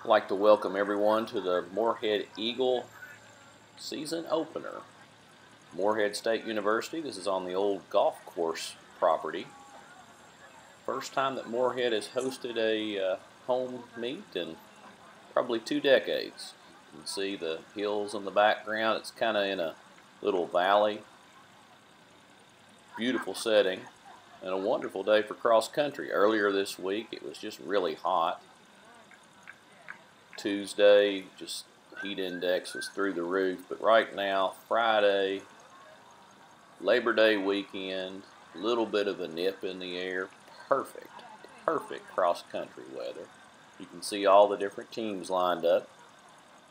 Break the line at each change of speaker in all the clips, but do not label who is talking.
like to welcome everyone to the Morehead Eagle season opener. Morehead State University, this is on the old golf course property. First time that Morehead has hosted a home meet in probably 2 decades. You can see the hills in the background. It's kind of in a little valley. Beautiful setting and a wonderful day for cross country. Earlier this week it was just really hot. Tuesday, just heat index was through the roof, but right now, Friday, Labor Day weekend, a little bit of a nip in the air, perfect cross-country weather. You can see all the different teams lined up.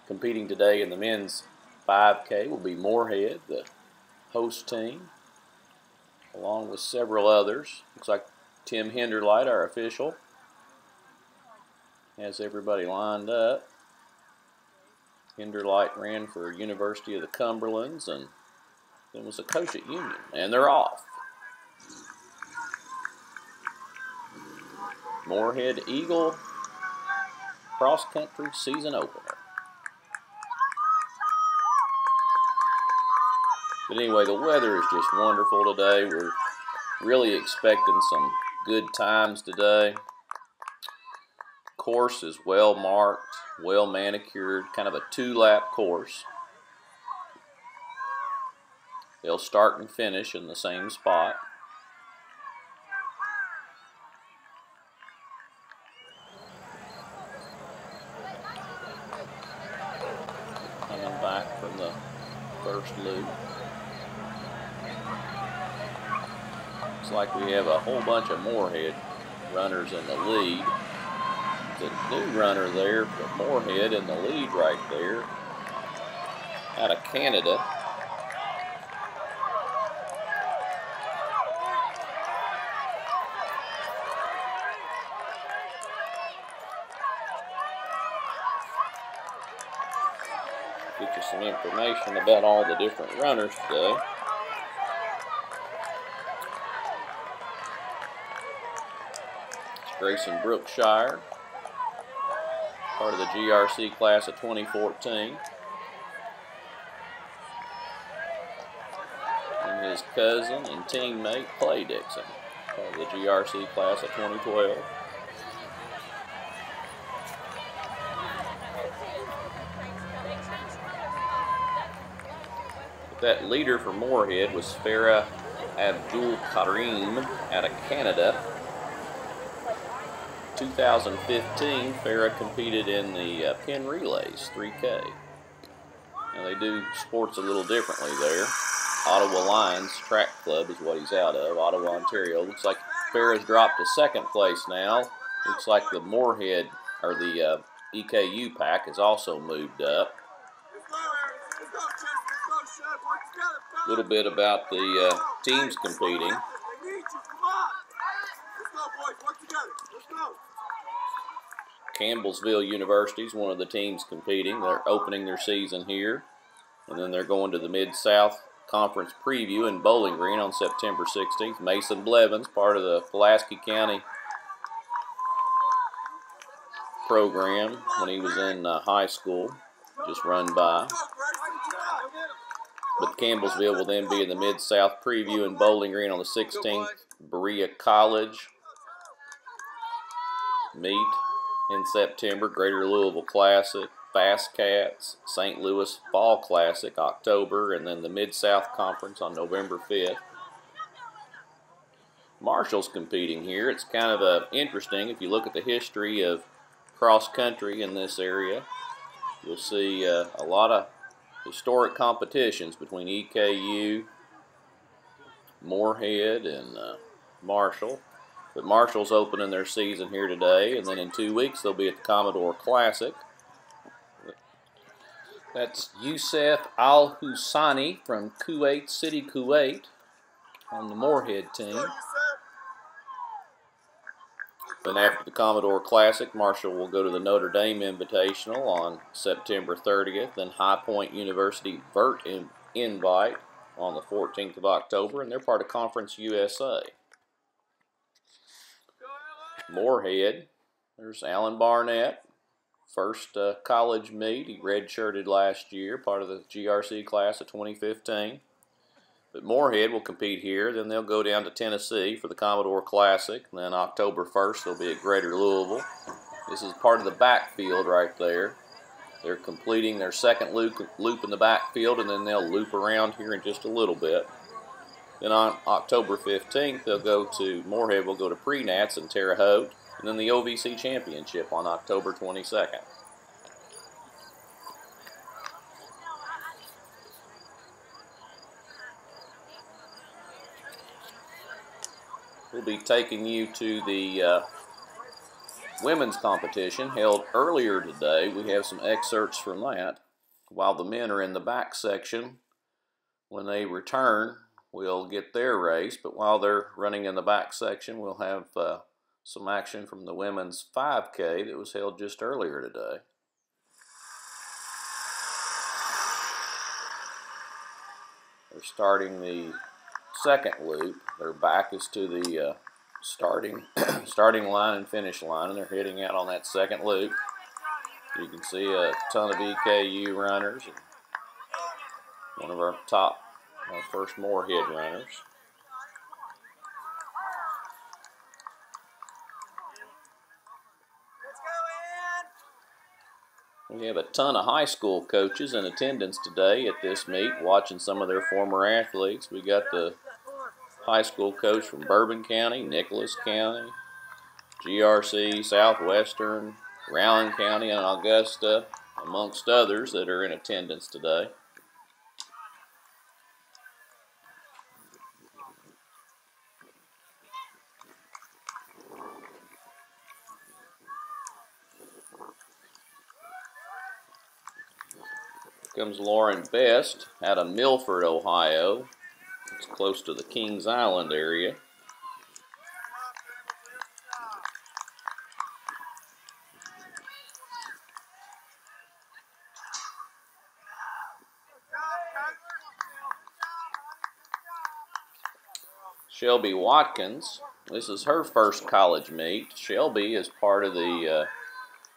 Competing today in the men's 5K will be Morehead, the host team, along with several others. Looks like Tim Henderlight, our official, has everybody lined up. Henderlight ran for University of the Cumberlands and then was a coach at Univ, and they're off. Morehead Eagle cross country season opener. But anyway, the weather is just wonderful today. We're really expecting some good times today. Course is well marked, well manicured, kind of a 2-lap course. They'll start and finish in the same spot. Coming back from the first loop. Looks like we have a whole bunch of Morehead runners in the lead. The new runner there for Morehead in the lead right there, out of Canada. Get you some information about all the different runners today. It's Grayson Brookshire, part of the GRC class of 2014. And his cousin and teammate, Clay Dixon, part of the GRC class of 2012. But that leader for Morehead was Farah Abdul Karim out of Canada. 2015, Farah competed in the pin relays, 3K. Now they do sports a little differently there. Ottawa Lions Track Club is what he's out of, Ottawa, Ontario. Looks like Farah's dropped to 2nd place now. Looks like the Morehead, or the EKU pack, has also moved up. A little bit about the teams competing. Campbellsville University is one of the teams competing. They're opening their season here. And then they're going to the Mid-South Conference Preview in Bowling Green on September 16th. Mason Blevins, part of the Pulaski County program when he was in high school, just run by. But Campbellsville will then be in the Mid-South Preview in Bowling Green on the 16th. Berea College meet in September, Greater Louisville Classic, Fast Cats, St. Louis Fall Classic, October, and then the Mid-South Conference on November 5th. Marshall's competing here. It's kind of interesting. If you look at the history of cross-country in this area, you'll see a lot of historic competitions between EKU, Morehead, and Marshall. But Marshall's opening their season here today, and then in 2 weeks they'll be at the Commodore Classic. That's Youssef Al-Husani from Kuwait City, Kuwait, on the Morehead team. Then after the Commodore Classic, Marshall will go to the Notre Dame Invitational on September 30th, then High Point University Vert Invite on the 14th of October, and they're part of Conference USA. Morehead, there's Alan Barnett, First college meet. He redshirted last year, part of the GRC class of 2015. But Morehead will compete here. Then they'll go down to Tennessee for the Commodore Classic. And then October 1st, they'll be at Greater Louisville. This is part of the backfield right there. They're completing their second loop in the backfield, and then they'll loop around here in just a little bit. Then on October 15th, Morehead will go to Pre-Nats in Terre Haute, and then the OVC Championship on October 22nd. We'll be taking you to the women's competition held earlier today. We have some excerpts from that. While the men are in the back section, when they return, we'll get their race. But while they're running in the back section, we'll have some action from the women's 5K that was held just earlier today. They're starting the second loop. Their back is to the starting line and finish line, and they're heading out on that second loop. You can see a ton of EKU runners, and one of our first Morehead runners. We have a ton of high school coaches in attendance today at this meet, watching some of their former athletes. We got the high school coach from Bourbon County, Nicholas County, GRC, Southwestern, Rowan County, and Augusta, amongst others that are in attendance today. Here comes Lauren Best out of Milford, Ohio. It's close to the Kings Island area. Shelby Watkins, this is her first college meet. Shelby is part of the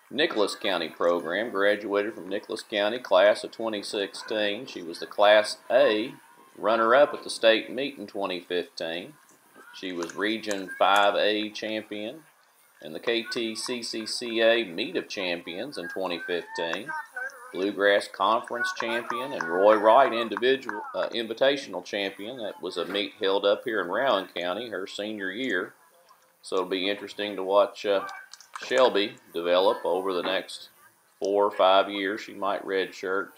Nicholas County program, graduated from Nicholas County class of 2016. She was the Class A runner-up at the state meet in 2015. She was Region 5A champion and the KTCCCA Meet of Champions in 2015. Bluegrass Conference champion and Roy Wright Invitational champion. That was a meet held up here in Rowan County her senior year. So it'll be interesting to watch Shelby develop over the next 4 or 5 years. She might redshirt.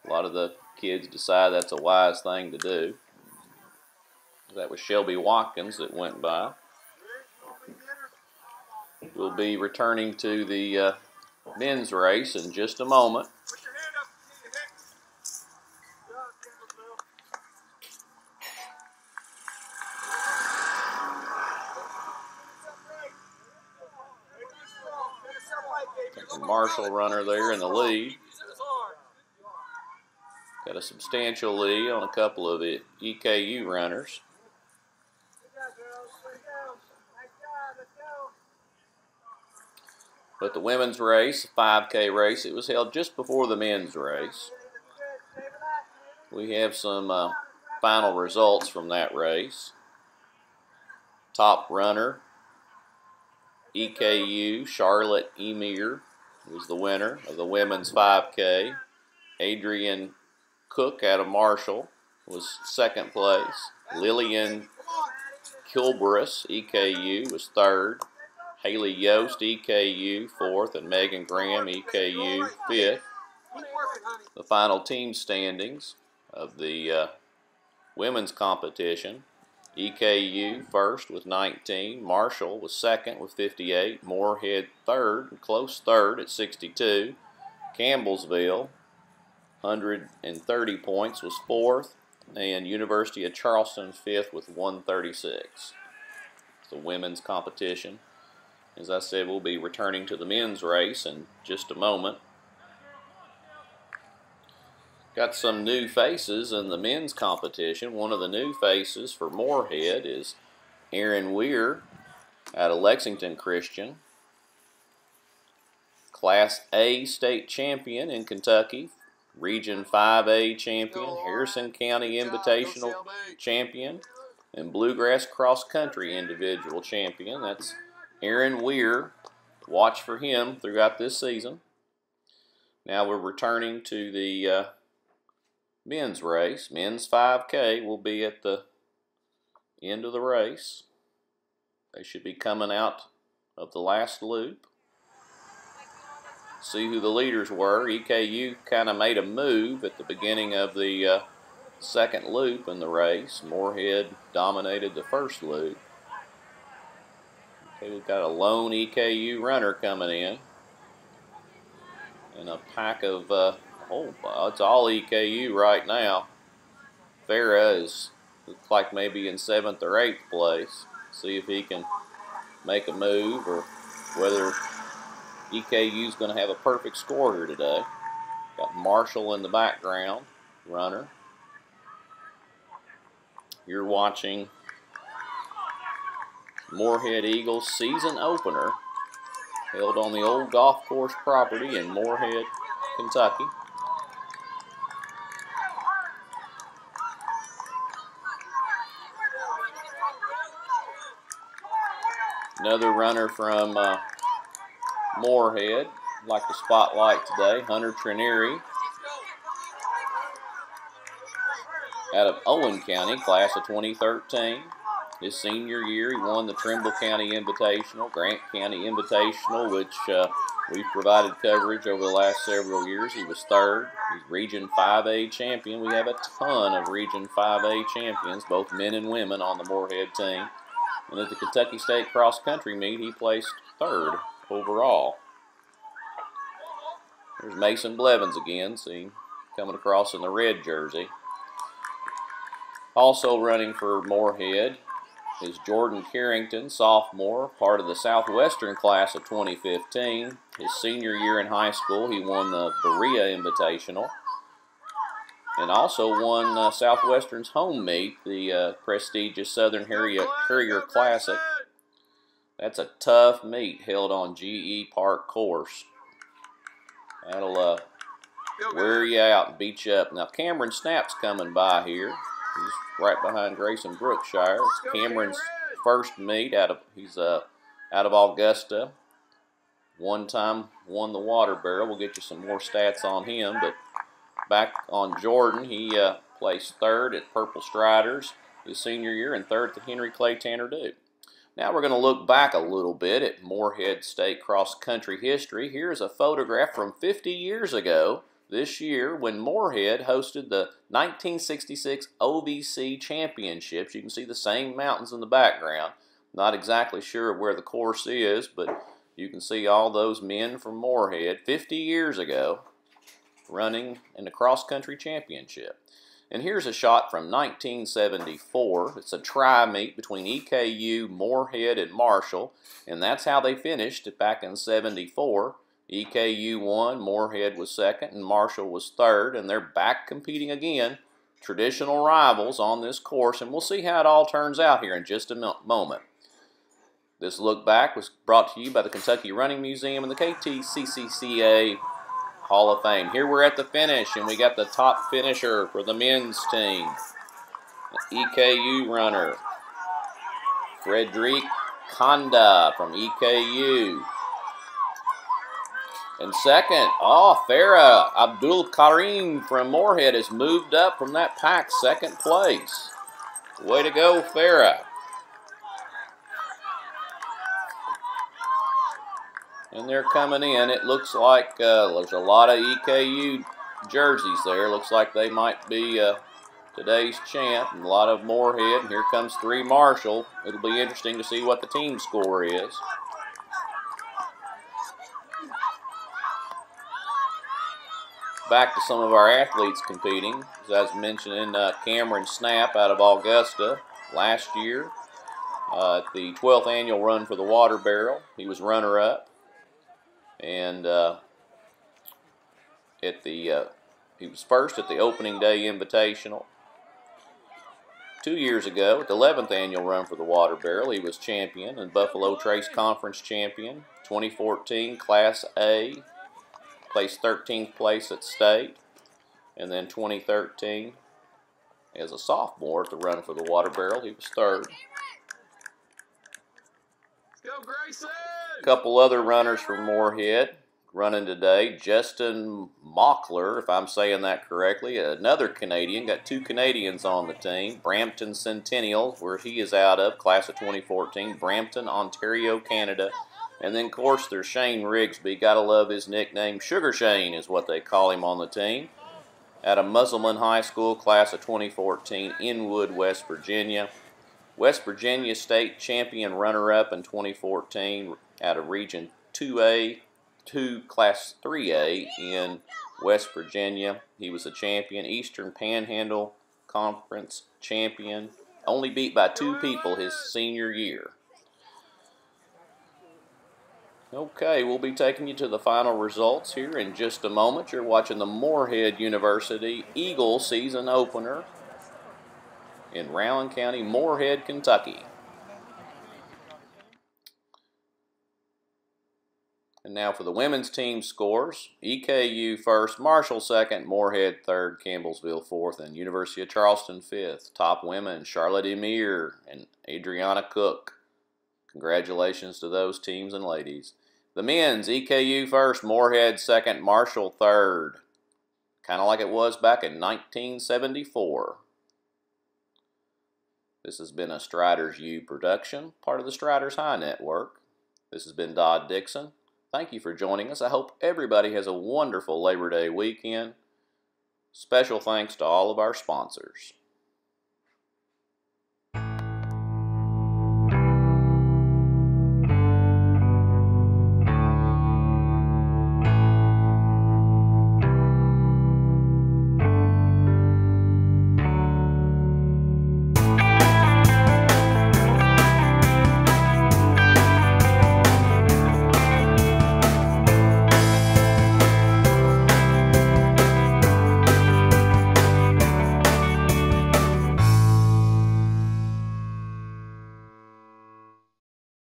A lot of the kids decide that's a wise thing to do. That was Shelby Watkins that went by. We'll be returning to the men's race in just a moment. Marshall runner there in the lead. Got a substantial lead on a couple of the EKU runners. But the women's race, 5K race, it was held just before the men's race. We have some final results from that race. Top runner, EKU, Charlotte Emir, was the winner of the women's 5K. Adrian Cook out of Marshall was second place. Lillian Kilbrus, EKU, was third. Haley Yost, EKU, fourth, and Megan Graham, EKU, fifth. The final team standings of the women's competition: EKU first with 19, Marshall was second with 58, Morehead third, close third at 62, Campbellsville, 130 points, was fourth, and University of Charleston fifth with 136. The women's competition. As I said, we'll be returning to the men's race in just a moment. Got some new faces in the men's competition. One of the new faces for Morehead is Aaron Weir out of Lexington Christian. Class A state champion in Kentucky, Region 5A champion, Harrison County Invitational champion, and Bluegrass Cross Country individual champion. That's Aaron Weir. Watch for him throughout this season. Now we're returning to the men's race. Men's 5K will be at the end of the race. They should be coming out of the last loop. See who the leaders were. EKU kind of made a move at the beginning of the second loop in the race. Morehead dominated the first loop. Okay, we've got a lone EKU runner coming in. And a pack of, it's all EKU right now. Farah looks like maybe in 7th or 8th place. See if he can make a move or whether EKU's going to have a perfect score here today. Got Marshall in the background, runner. You're watching Morehead Eagles season opener held on the old golf course property in Morehead, Kentucky. Another runner from Morehead, I'd like to spotlight today, Hunter Trinieri, out of Owen County, class of 2013. His senior year, he won the Trimble County Invitational, Grant County Invitational, which we've provided coverage over the last several years. He was 3rd. He's Region 5A champion. We have a ton of Region 5A champions, both men and women, on the Morehead team. And at the Kentucky State Cross Country meet, he placed 3rd overall. There's Mason Blevins again, see, coming across in the red jersey. Also running for Morehead is Jordan Carrington, sophomore, part of the Southwestern class of 2015. His senior year in high school, he won the Berea Invitational and also won Southwestern's home meet, the prestigious Southern Harrier Classic. That's a tough meet held on GE Park course. That'll wear you out and beat you up. Now Cameron Snap's coming by here. He's right behind Grayson Brookshire. It's Cameron's first meet he's out of Augusta. One time won the water barrel. We'll get you some more stats on him. But back on Jordan, he placed 3rd at Purple Striders his senior year and 3rd at the Henry Clay Tanner Duke. Now we're going to look back a little bit at Morehead State cross country history. Here's a photograph from 50 years ago this year when Morehead hosted the 1966 OVC Championships. You can see the same mountains in the background. Not exactly sure where the course is, but you can see all those men from Morehead 50 years ago running in the cross country championship. And here's a shot from 1974. It's a tri-meet between EKU, Morehead, and Marshall, and that's how they finished back in 74. EKU won, Morehead was 2nd, and Marshall was 3rd, and they're back competing again. Traditional rivals on this course, and we'll see how it all turns out here in just a moment. This look back was brought to you by the Kentucky Running Museum and the KTCCCA Hall of Fame. Here we're at the finish, and we got the top finisher for the men's team. The EKU runner, Frederic Konda from EKU. And 2nd, Farah Abdul Karim from Morehead has moved up from that pack, 2nd place. Way to go, Farah. And they're coming in. It looks like there's a lot of EKU jerseys there. Looks like they might be today's champ. And a lot of Morehead. And here comes 3 Marshall. It'll be interesting to see what the team score is. Back to some of our athletes competing. As I was mentioning, Cameron Snap out of Augusta last year at the 12th annual run for the water barrel. He was runner-up. And he was 1st at the opening day invitational. 2 years ago, at the 11th annual run for the Water Barrel, he was champion and Buffalo Trace Conference champion. 2014 Class A, placed 13th place at state. And then 2013, as a sophomore at the run for the Water Barrel, he was 3rd. A couple other runners from Morehead running today. Justin Mockler, if I'm saying that correctly, another Canadian. Got 2 Canadians on the team. Brampton Centennial, where he is out of, class of 2014. Brampton, Ontario, Canada. And then, of course, there's Shane Rigsby. Gotta love his nickname. Sugar Shane is what they call him on the team. Out of Musselman High School, class of 2014, Inwood, West Virginia. West Virginia State Champion runner-up in 2014 out of Region 2A to Class 3A in West Virginia. He was a champion, Eastern Panhandle Conference champion, only beat by 2 people his senior year. Okay, we'll be taking you to the final results here in just a moment. You're watching the Morehead University Eagle season opener in Rowan County, Morehead, Kentucky. And now for the women's team scores. EKU 1st, Marshall 2nd, Morehead 3rd, Campbellsville 4th, and University of Charleston 5th. Top women, Charlotte Emir and Adriana Cook. Congratulations to those teams and ladies. The men's, EKU 1st, Morehead 2nd, Marshall 3rd. Kind of like it was back in 1974. This has been a Striders U production, part of the Striders High Network. This has been Dodd Dixon. Thank you for joining us. I hope everybody has a wonderful Labor Day weekend. Special thanks to all of our sponsors.